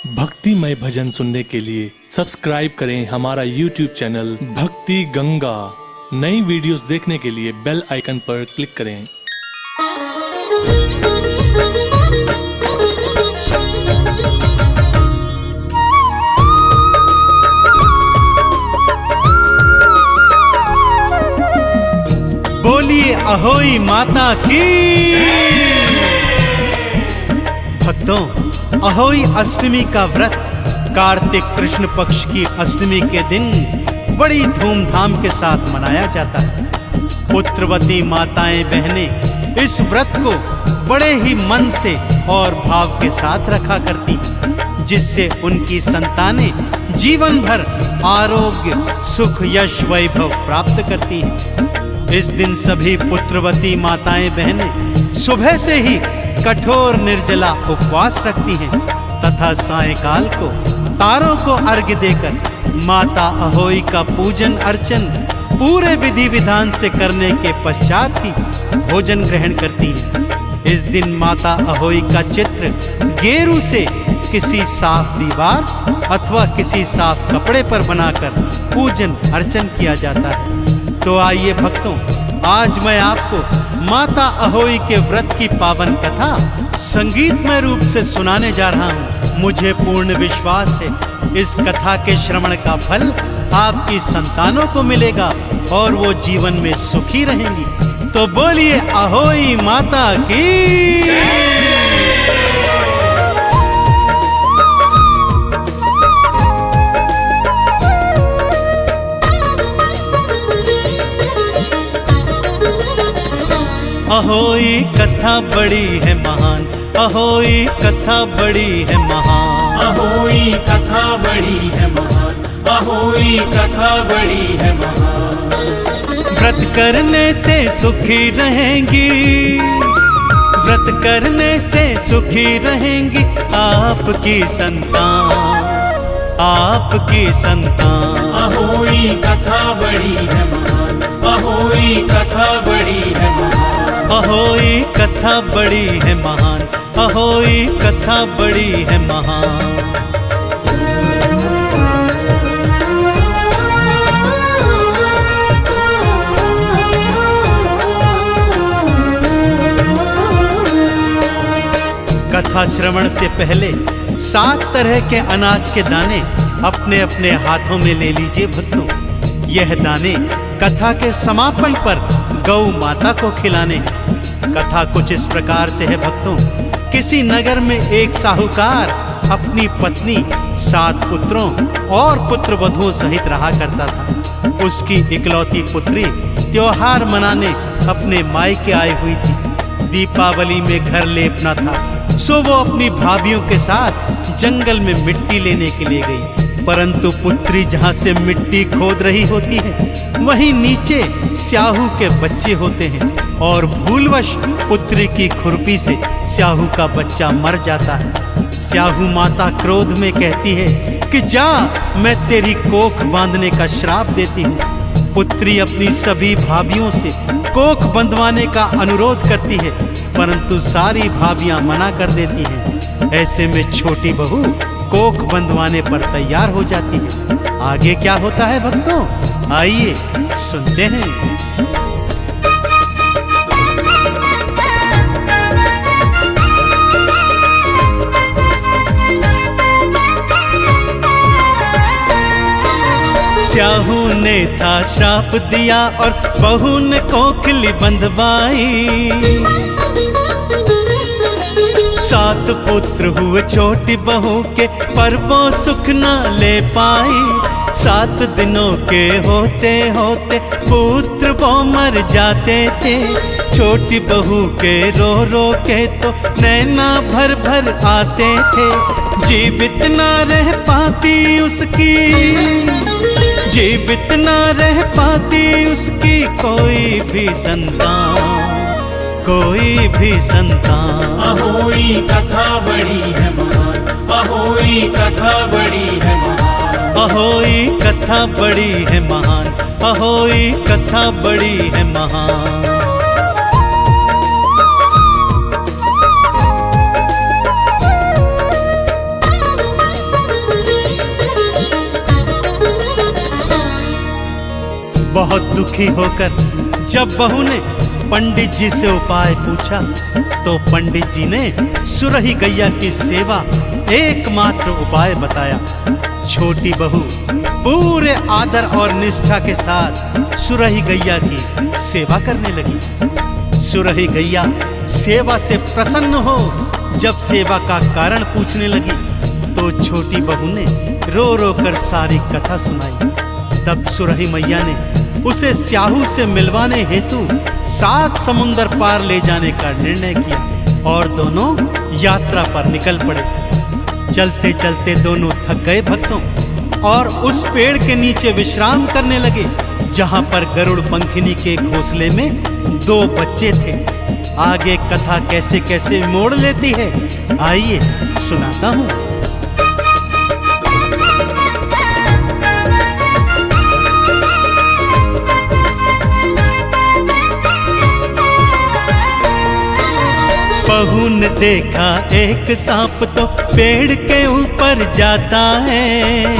भक्तिमय भजन सुनने के लिए सब्सक्राइब करें हमारा YouTube चैनल भक्ति गंगा। नई वीडियोस देखने के लिए बेल आइकन पर क्लिक करें। बोलिए अहोई माता की। भक्तों, अहोई अष्टमी का व्रत कार्तिक कृष्ण पक्ष की अष्टमी के दिन बड़ी धूमधाम के साथ मनाया जाता है। पुत्रवती माताएं बहनें इस व्रत को बड़े ही मन से और भाव के साथ रखा करती, जिससे उनकी संतानें जीवन भर आरोग्य, सुख, यश, वैभव प्राप्त करती हैं। इस दिन सभी पुत्रवती माताएं बहनें सुबह से ही कठोर निर्जला उपवास रखती हैं तथा सायंकाल को तारों को अर्घ्य देकर माता अहोई का पूजन अर्चन पूरे विधि विधान से करने के पश्चात ही भोजन ग्रहण करती हैं। इस दिन माता अहोई का चित्र गेरू से किसी साफ दीवार अथवा किसी साफ कपड़े पर बनाकर पूजन अर्चन किया जाता है। तो आइए भक्तों, आज मैं आपको माता अहोई के व्रत की पावन कथा संगीतमय रूप से सुनाने जा रहा हूँ। मुझे पूर्ण विश्वास है इस कथा के श्रवण का फल आपकी संतानों को मिलेगा और वो जीवन में सुखी रहेंगी। तो बोलिए अहोई माता की। अहोई कथा बड़ी है महान, अहोई कथा बड़ी है महान, अहोई कथा बड़ी है महान, अहोई कथा बड़ी है महान। व्रत करने से सुखी रहेंगी, व्रत करने से सुखी रहेंगी आपकी संतान, आपकी संतान। अहोई कथा बड़ी है महान, अहोई कथा बड़ी है महान, अहोई कथा बड़ी है महान, अहोई कथा बड़ी है महान। कथा श्रवण से पहले 7 तरह के अनाज के दाने अपने अपने हाथों में ले लीजिए भक्तों। यह दाने कथा के समापन पर गौ माता को खिलाने हैं। कथा कुछ इस प्रकार से है भक्तों। किसी नगर में एक साहूकार अपनी पत्नी 7 पुत्रों और पुत्र वधुओं सहित रहा करता था। उसकी इकलौती पुत्री त्योहार मनाने अपने मायके आई हुई थी। दीपावली में घर लेपना था, सो वो अपनी भाभियों के साथ जंगल में मिट्टी लेने के लिए गई। परंतु पुत्री जहाँ से मिट्टी खोद रही होती है वहीं नीचे स्याहू के बच्चे होते हैं और भूलवश पुत्री की खुरपी से स्याहू का बच्चा मर जाता है। स्याहू माता क्रोध में कहती है कि जा, मैं तेरी कोख बांधने का श्राप देती हूँ। पुत्री अपनी सभी भाभियों से कोख बंधवाने का अनुरोध करती है, परंतु सारी भाभियां मना कर देती हैं। ऐसे में छोटी बहू कोख बंधवाने पर तैयार हो जाती है। आगे क्या होता है भक्तों, आइए सुनते हैं। स्याहू ने था श्राप दिया और बहू ने कोखली बंधवाई। 7 पुत्र हुए छोटी बहू के, पर वो सुख न ले पाई। 7 दिनों के होते होते पुत्र वो मर जाते थे। छोटी बहू के रो रो के तो नैना भर भर आते थे। जीवित ना रह पाती उसकी, जीवित ना रह पाती उसकी कोई भी संतान, कोई भी संतान। अहोई कथा बड़ी है महान, अहोई कथा बड़ी है महान, अहोई कथा बड़ी है महान, अहोई कथा बड़ी है महान। दुखी होकर जब बहू ने पंडित जी से उपाय पूछा तो पंडित जी ने सुरही गैया की सेवा एकमात्र उपाय बताया। छोटी बहू पूरे आदर और निष्ठा के साथ सुरही गैया की सेवा करने लगी। सुरही गैया सेवा से प्रसन्न हो जब सेवा का कारण पूछने लगी तो छोटी बहू ने रो रो कर सारी कथा सुनाई। तब सुरही मैया ने उसे स्याहू से मिलवाने हेतु 7 समुंदर पार ले जाने का निर्णय किया और दोनों यात्रा पर निकल पड़े। चलते चलते दोनों थक गए भक्तों और उस पेड़ के नीचे विश्राम करने लगे जहां पर गरुड़ पंखिनी के घोंसले में 2 बच्चे थे। आगे कथा कैसे कैसे मोड़ लेती है, आइए सुनाता हूं। बहू ने देखा एक सांप तो पेड़ के ऊपर जाता है।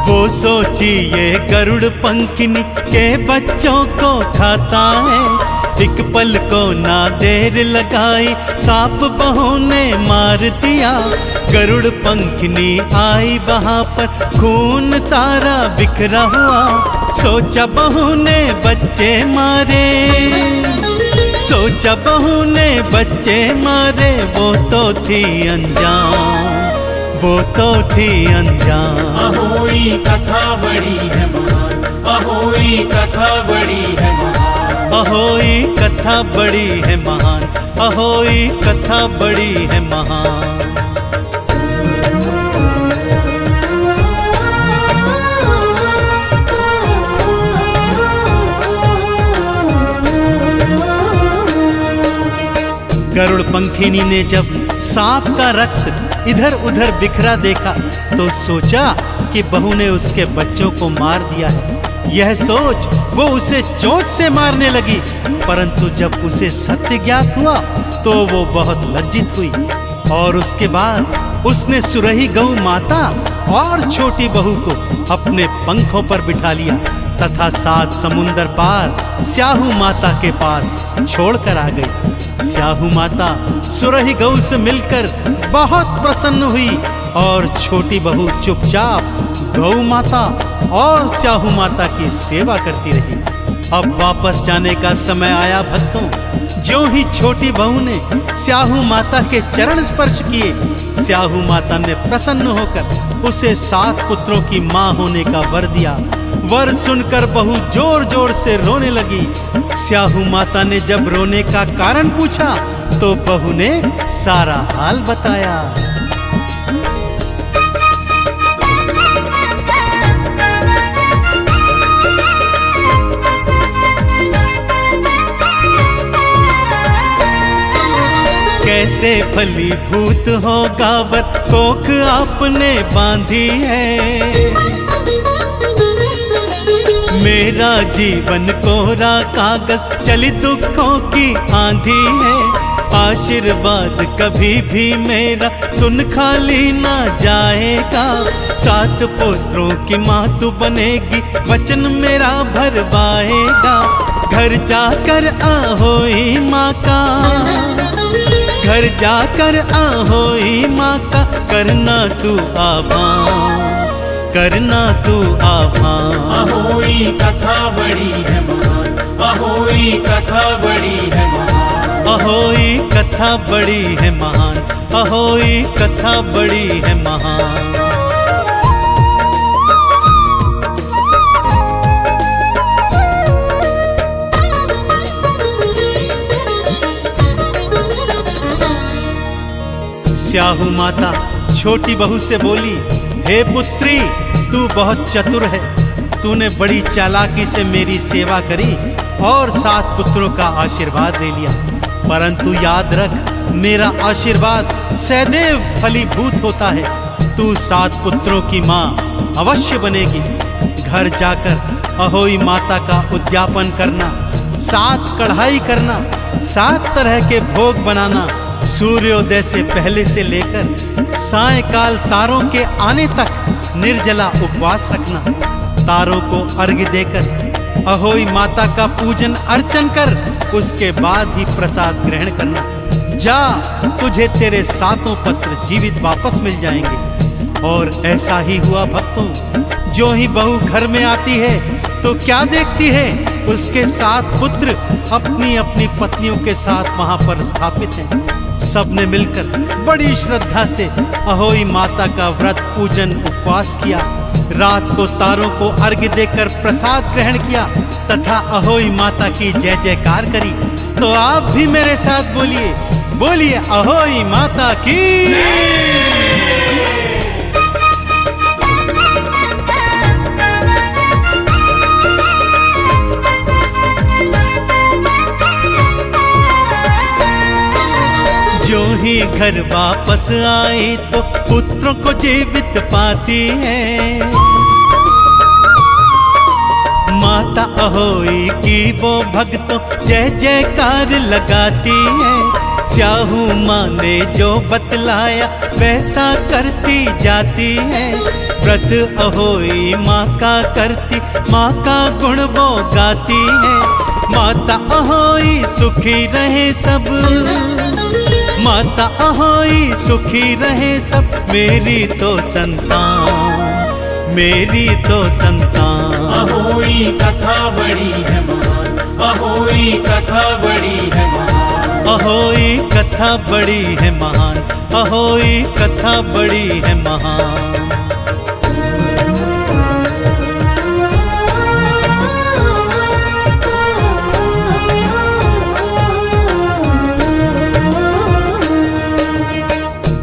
वो सोची ये गरुड़ पंखिनी के बच्चों को खाता है। एक पल को ना देर लगाई सांप बहू ने मार दिया। गरुड़ पंखिनी आई वहां पर खून सारा बिखरा हुआ। सोचा बहू ने बच्चे मारे, सोचा बहू ने बच्चे मारे, वो तो थी अनजान, वो तो थी अनजान। अहोई कथा बड़ी है महान, अहोई कथा बड़ी है महान, अहोई कथा बड़ी है महान, अहोई कथा बड़ी है महान। गरुड़ पंखिनी ने जब सांप का रक्त इधर उधर बिखरा देखा तो सोचा कि बहू ने उसके बच्चों को मार दिया है। यह सोच वो उसे चोट से मारने लगी, परंतु जब उसे सत्य ज्ञात हुआ तो वो बहुत लज्जित हुई और उसके बाद उसने सुरही गौ माता और छोटी बहू को अपने पंखों पर बिठा लिया तथा 7 समुंदर पार स्याहू माता के पास छोड़कर आ गई। स्याहू माता सुरही गौ से मिलकर बहुत प्रसन्न हुई और छोटी बहू चुपचाप गौ माता और स्याहू माता की सेवा करती रही। अब वापस जाने का समय आया भक्तों। ज्यों ही छोटी बहू ने स्याहू माता के चरण स्पर्श किए, स्याहू माता ने प्रसन्न होकर उसे 7 पुत्रों की मां होने का वर दिया। वर सुनकर बहू जोर जोर से रोने लगी। स्याहू माता ने जब रोने का कारण पूछा तो बहू ने सारा हाल बताया। कैसे फलीभूत हो गावर कोख आपने बांधी है। मेरा जीवन कोरा कागज चली दुखों की आंधी है। आशीर्वाद कभी भी मेरा सुन खाली ना जाएगा। 7 पुत्रों की माँ तू बनेगी, वचन मेरा भरवाएगा। घर जाकर आहोई माँ का, घर जाकर आहोई माँ का, करना तू आभान, करना तू आभान। अहोई कथा बड़ी है महान, अहोई कथा बड़ी है महान, अहोई कथा बड़ी है महान, अहोई कथा बड़ी है महान। स्याहू माता छोटी बहू से बोली, हे पुत्री, तू बहुत चतुर है। तूने बड़ी चालाकी से मेरी सेवा करी और 7 पुत्रों का आशीर्वाद ले लिया, परंतु याद रख, मेरा आशीर्वाद सदैव फलीभूत होता है। तू 7 पुत्रों की माँ अवश्य बनेगी। घर जाकर अहोई माता का उद्यापन करना, 7 कढ़ाई करना, 7 तरह के भोग बनाना, सूर्योदय से पहले से लेकर सायंकाल तारों के आने तक निर्जला उपवास रखना। तारों को अर्घ्य देकर अहोई माता का पूजन अर्चन कर उसके बाद ही प्रसाद ग्रहण करना। जा, तुझे तेरे 7 पत्र जीवित वापस मिल जाएंगे। और ऐसा ही हुआ भक्तों। जो ही बहू घर में आती है तो क्या देखती है, उसके 7 पुत्र अपनी अपनी पत्नियों के साथ वहां पर स्थापित हैं। सबने मिलकर बड़ी श्रद्धा से अहोई माता का व्रत पूजन उपवास किया। रात को तारों को अर्घ्य देकर प्रसाद ग्रहण किया तथा अहोई माता की जय जयकार करी। तो आप भी मेरे साथ बोलिए, बोलिए अहोई माता की। जो ही घर वापस आए तो पुत्रों को जीवित पाती है। माता अहोई की वो भक्तों जय जयकार लगाती है। स्याहू माँ ने जो बतलाया वैसा करती जाती है। व्रत अहोई माँ का करती, माँ का गुण वो गाती है। माता अहोई सुखी रहे सब, माता अहोई सुखी रहे सब, मेरी तो संतान, मेरी तो संतान। अहोई कथा बड़ी है महान, अहोई कथा बड़ी है महान, अहोई कथा बड़ी है महान, अहोई कथा बड़ी है महान।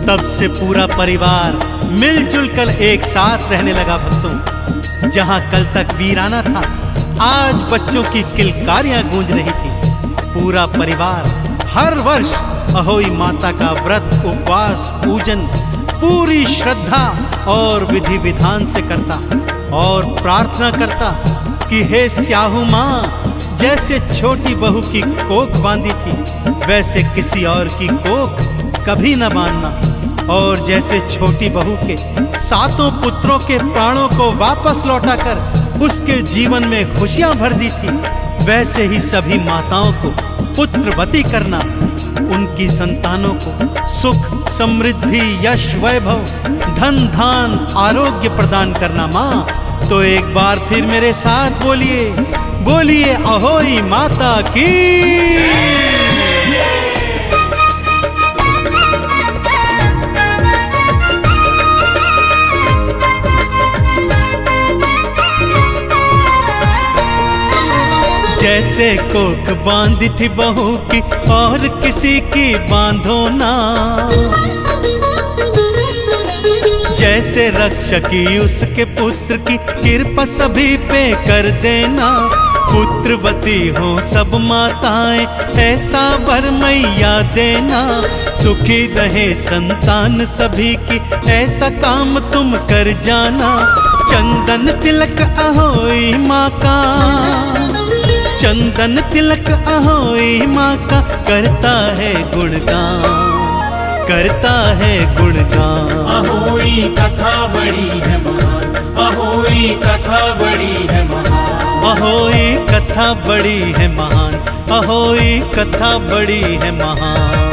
तब से पूरा परिवार मिलजुल कर एक साथ रहने लगा भक्तों। जहां कल तक वीराना था, आज बच्चों की किलकारियां गूंज रही थी। पूरा परिवार हर वर्ष अहोई माता का व्रत उपवास पूजन पूरी श्रद्धा और विधि विधान से करता और प्रार्थना करता कि हे स्याहू माँ, जैसे छोटी बहू की कोख बांधी थी वैसे किसी और की कोख कभी न बांधना। और जैसे छोटी बहू के 7 पुत्रों के प्राणों को वापस लौटाकर उसके जीवन में खुशियां भर दी थी, वैसे ही सभी माताओं को पुत्रवती करना, उनकी संतानों को सुख समृद्धि यश वैभव धन धान आरोग्य प्रदान करना। माँ, तो एक बार फिर मेरे साथ बोलिए, बोलिए अहोई माता की। जैसे कोख बांधी थी बहू की और किसी की बांधो ना, जैसे रक्षकी उसके पुत्र की कृपा सभी पे कर देना। पुत्रवती हो सब माताएं ऐसा वर मैया देना। सुखी रहे संतान सभी की ऐसा काम तुम कर जाना। चंदन तिलक अहोई माँ का, चंदन तिलक अहोई माँ का करता है गुणगान, करता है गुणगान। अहोई कथा बड़ी है महान, अहोई कथा बड़ी है महान, अहोई कथा बड़ी है महान, अहोई कथा बड़ी है महान।